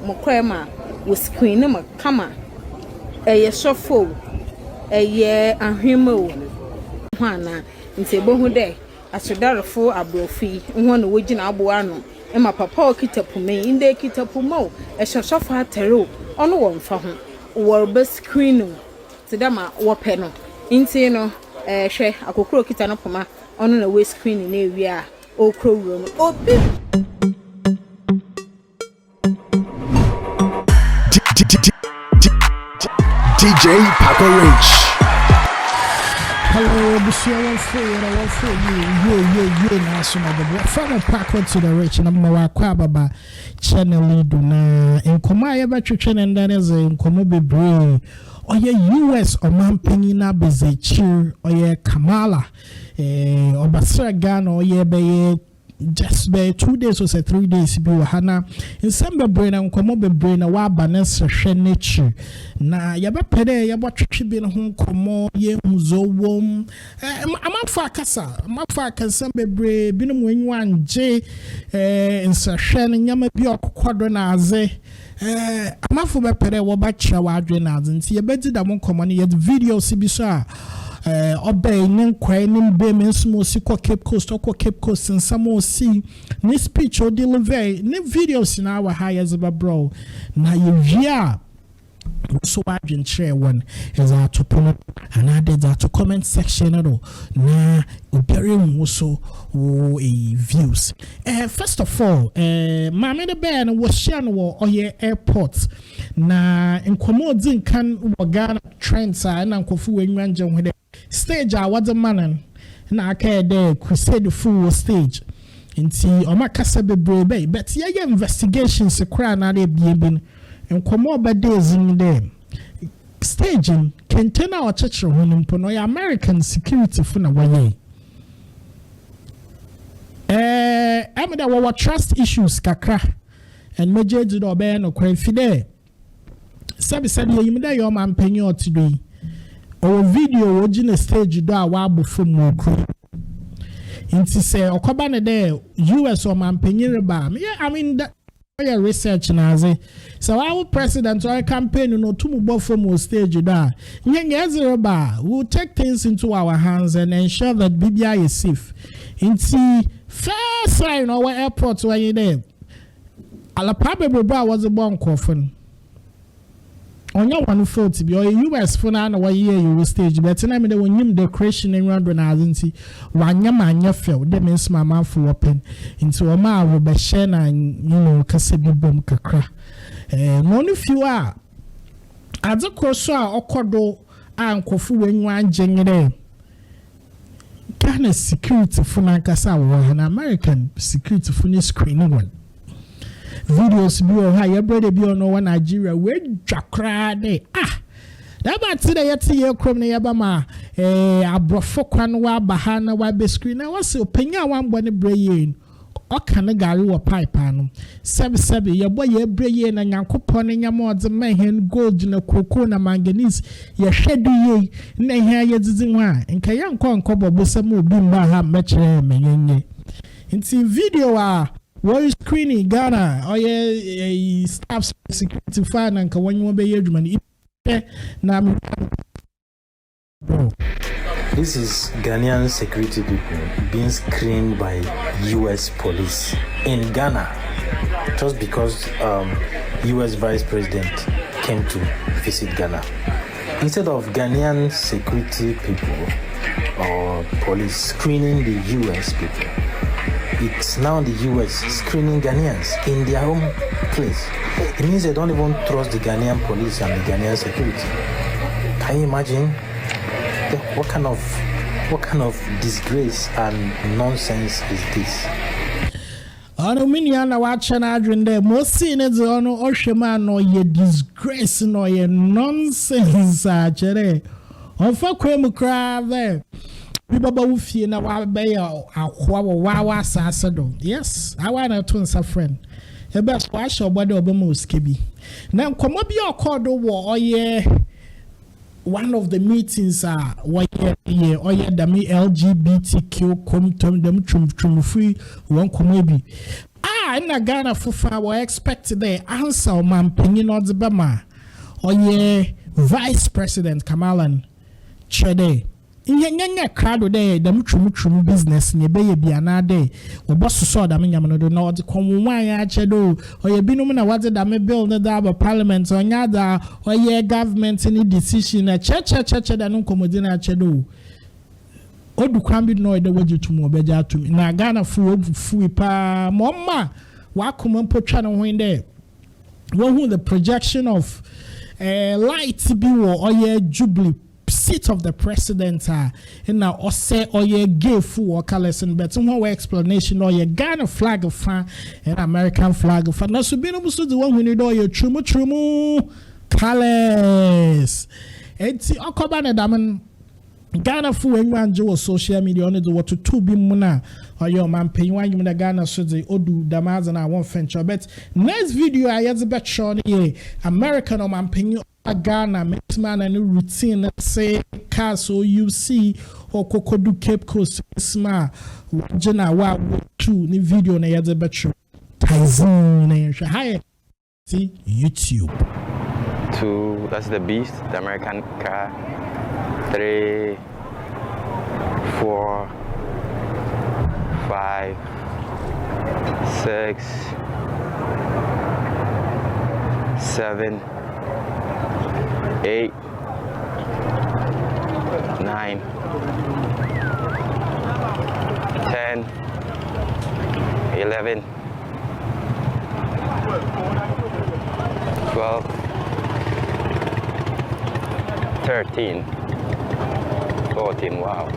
mokrema wo screen ma kama sofo ahwema o hwana nti ebohu de asodarefo abrofi ho na wogina aboa no ema papa okitapume inde kitapumo sofa atero ono wo mfa ho wo be screen ti dama wo pe no nti no hwe akokoro kita no poma ono na we screen na ewi a okro wuro obi DJ Papa Rich. Hello, Monsieur One for you. National, but from a pack to the rich, and I'm more Quababa channel do na in Komaya Batchin and then as in Komobe Bray or your US or Mampinina Bezechi or your Kamala or Basra Gan or your bay. Just by 2 days or 3 days be hana in some brain and come up brain a wa banes nature na yaba pede yaba twitwi bi no ho komo ye huzo wom amafa kasa bebre bi no mwenyu anje in sahwe nyama bi okokodo na aze amafo be pede wo ba kira wa adwe na aze nti yabedi da mo komo ne yet videos bi so a obey nin kwai nin be men smo si ko Cape Coast and some see ni speech or deliver ni videos in our high bro na you so I can share one as I to pull up and I did that to comment section at all na very also a views first of all mama the band was sharing or your airport na in commoding can Ghana trends and Kofu when with stage I was a man na aka there crusade full stage nti o makasa bebrebe but yeah investigations kra na dey bia and come over days in them staging container or church honum po no American security for na waye am there were trust issues kakra and major did obey no kwan fide sabi you me your man penyo today or video original stage do a wabo from mo kro inti say okoba ne there US or man penyin ba yeah I mean that your research naze so our president or campaign no to move from stage da zero ba we'll take things into our hands and ensure that BBI is safe inti first sign our airport where you there ala probably bra was a born coffin on your one photo be or US for na why you stage but na me the when you decoration in round na azinti wanyama anya feel dem means mama for open into o ma wo be share na kase bi bom kakra no no few a adzekro so a okodo ankofu wenyu anjenyere Ghana security for na kasa wo an American security for ni screen one videos bi o ha your brother bi on one Nigeria we dwakra de that ba ti de yete ye krom ne yaba ma abrofo kwan wa baha na wa be screen na was opanya wan bo ne brayin o kan gari wo pipe anu sebe ye boy ye brayin na nyankopon ne nyama odze mahen gold na koko na manganese ye hwedu ye na hia ye dzidzi ho a nka ya nko bobo sam obi mba ha mekere menyenye nti video a what is screening Ghana or a staff security fan and when you be Germany This is Ghanaian security people being screened by US police in Ghana just because US Vice President came to visit Ghana. Instead of Ghanaian security people or police screening the US people, it's now the US screening Ghanaians in their own place. It means they don't even trust the Ghanaian police and the Ghanaian security. Can you imagine? What kind of disgrace and nonsense is this? Ono minia na wacha na adwende mo see ne ze ono ohwema no ye disgrace no ye nonsense a chere onfa kwemu kra there bibaba wo fie na wa be ya akwa wa asase do yes I want to nsa friend e best wa sho body obama oskebi na nkomo bi okodo wo oye one of the meetings are oye the LGBTQ come dem chum free one komo bi na Ghana fufa we expect the answer man penny not the bama or ye Vice President Kamala chede nyanya crowd there the muchum business ne be bia na dey we boss so da menya no do na odi konwan ya chedo or ye binum na what da me bill na da parliament onya da or ye government any decision na che da no komodi na chedo odu kwambi no ede waji tumu obeja atumi na Ghana fu pa momma wa kuma potwa no ho inde wo the projection of light be or ye jubilee seat of the president in now or say or ye gay fu or colors and but one explanation or ye Ghana flag of fan and American flag of fan. Now so being able to the one who need all your trumu colors. Enti okoba na damen Ghana fu wenwan jo social media on the what to be muna or your man pay one you the Ghana so the odu damaz na one venture but next video I had the bet show American or man pay Ghana man and routine say car so you see or kokodu Cape Coast sma wajena wa two ni video na had the bet show Tyson hi see YouTube. Two, that's the beast, the American car. 3, 4, 5, 6, 7, 8, 9, 10, 11, 12, 13, 14, wow.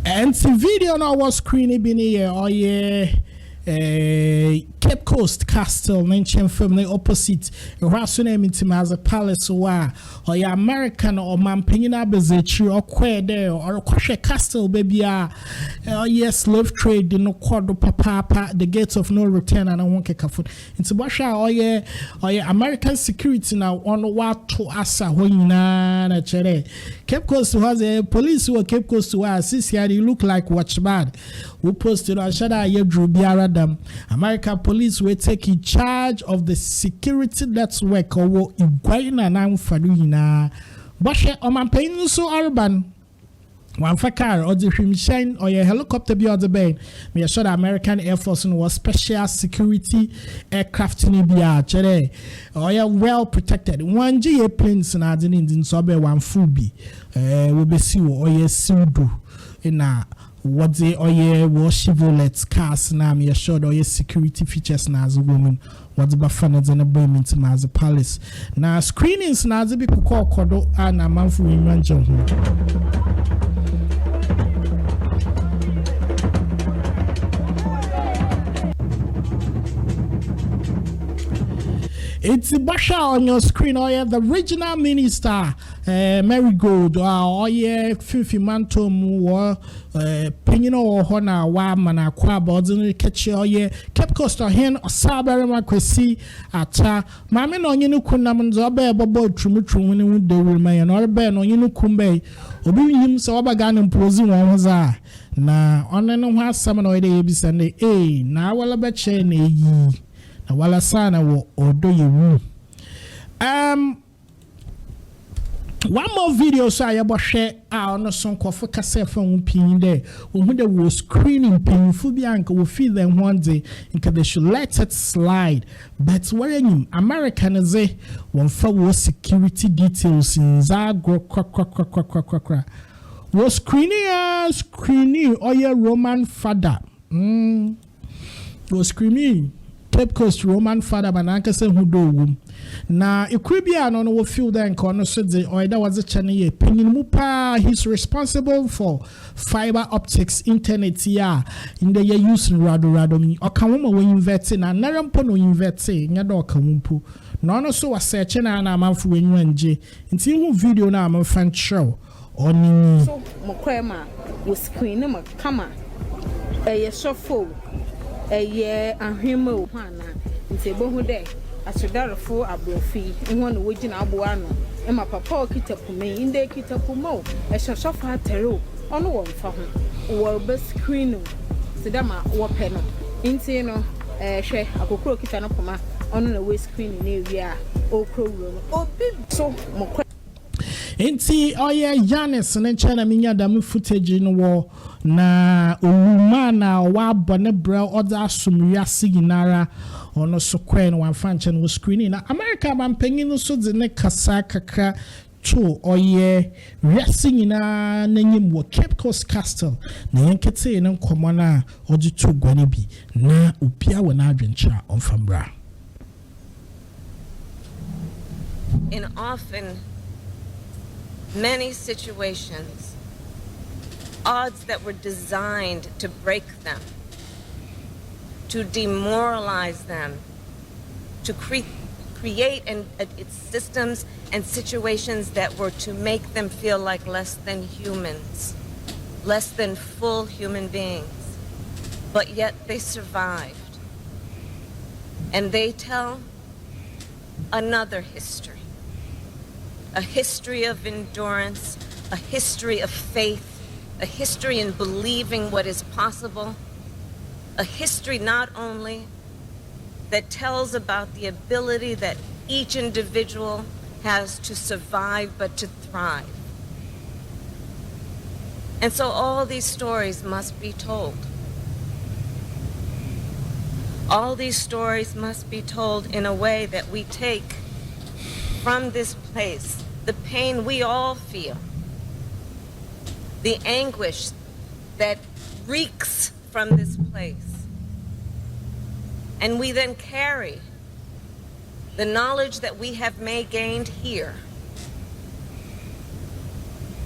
And the video now was screening been here or Cape Coast Castle mentioned from the opposite Rasunam Intimaza Palace or American or Mampina Bezechi or Quay there or Koshe Castle baby yes slave trade in no quarter papa the gates of no return and I won't kick a foot into Basha or American security now on what to asa when na chere Cape Coast has a police who Cape Coast to us they look like watch bad we posted on Shada Yedru Biaradam American police will take in charge of the security network or Iguaina now for Luina. Bashe or man paying so urban. One for car or the shine or a helicopter be on the bay. Me assure the American Air Force was special security aircraft in Ibia today. Or ya well protected. One G planes and adding in sobe one fubi. We be see or ye sudu in a what they or ye was Chevrolet cars na me assured or ye security features na as a woman. What's bufferned and a boom into Maza Palace. Now screenings na as a big call kodo and a man for imagine. It's Basha on your screen, or the regional minister, Marigold, or Fifi Mantom, or Penino or Hona, Wamana, Quab, or catch your Cape Coast or Hen, or Sabari Macquesi, Ata, Mamma on Yunukunam, Zobe, Bobo, Trumutru, when they remain, or Ben on Yunukumbe, Obi him so Bagan and Prosi was na on and one summer or day, Sunday, now will I bet ye. Na wala sana wo odo yewu. One more video so I abo share on some kofo kase from pin there. When they was screening painful bianca will feel them one day and they should let it slide. But when American is a one for security details in Zagro was screening or your Roman father. Was screaming. Cape Coast Roman father bananka se hudo na ekribia no no feel then kono so the oida was a channel ye penin mupa he's responsible for fiber optics internet ya in the year using rado mi okanwo we invest na narampo no invest nya do okanwo no so was search na na amanfo wenwanje nti hu video na amanfan show oni so mokwema wo screen ma kama eye shofo eye ahwema o hwana nti bohu de asodalefo abrofi ho na wogina aboa no ema papa okita pume inde kita pumo ehyohofo atero ono wo mfa ho wo be screen sidama wo pe no inti no hwe akokoro kita no poma ono na we screen na ewia okro wuro no obi so mo Inti oye Yanis ne chana minya dam footage no wo na oluma na wa bone bra oda asumria siginara ono so kwen no wan fan chen wo screen na America ban panyin no so de ne kasa kakra to oye racing na nanyim wo Cape Coast Castle na yankete ne nkomo na odi to gwane bi na opia wo na adwencha onfambra. In often many situations, odds that were designed to break them, to demoralize them, to create systems and situations that were to make them feel like less than humans, less than full human beings. But yet they survived. And they tell another history. A history of endurance, a history of faith, a history in believing what is possible, a history not only that tells about the ability that each individual has to survive, but to thrive. And so all these stories must be told. All these stories must be told in a way that we take from this place the pain we all feel, the anguish that reeks from this place. And we then carry the knowledge that we have gained here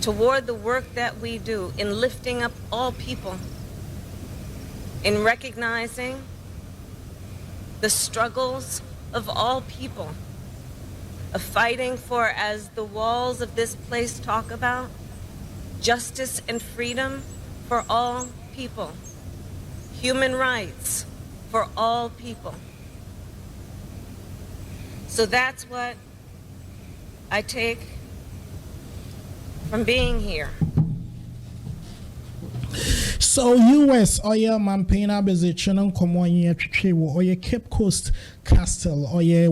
toward the work that we do in lifting up all people, in recognizing the struggles of all people, of fighting for, as the walls of this place talk about, justice and freedom for all people, human rights for all people. So that's what I take from being here. So US oye mampena bezichana komonye twetwe wo oye Cape Coast Castle oye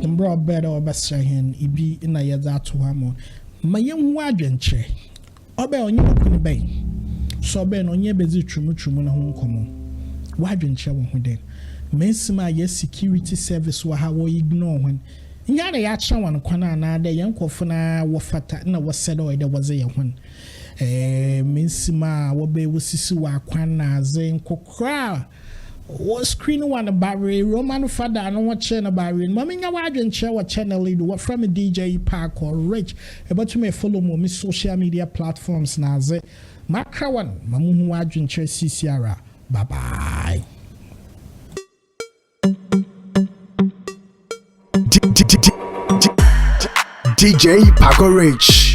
mbro beda obesrahen ibi na yeda to hamo mayem adwenche obe onye okuni bay so be no onye bezi twumutwumu na ho nkomo wadwenche wo ho den mensima ye security service wa ha wo ignore when nya na ya kya wan kwana na de yankofo na wo fata na wo sedo de wo ze ye hon mensima wo be wo sisi wa kwana ze nkokra wo screen one barrier Roman father no what channel barrier mama nya wa adwenche wa channel lead what from DJ Park or Rich about to me follow me social media platforms na ze makra one mamu hu adwenche CCR bye bye. DJ Paco Rich.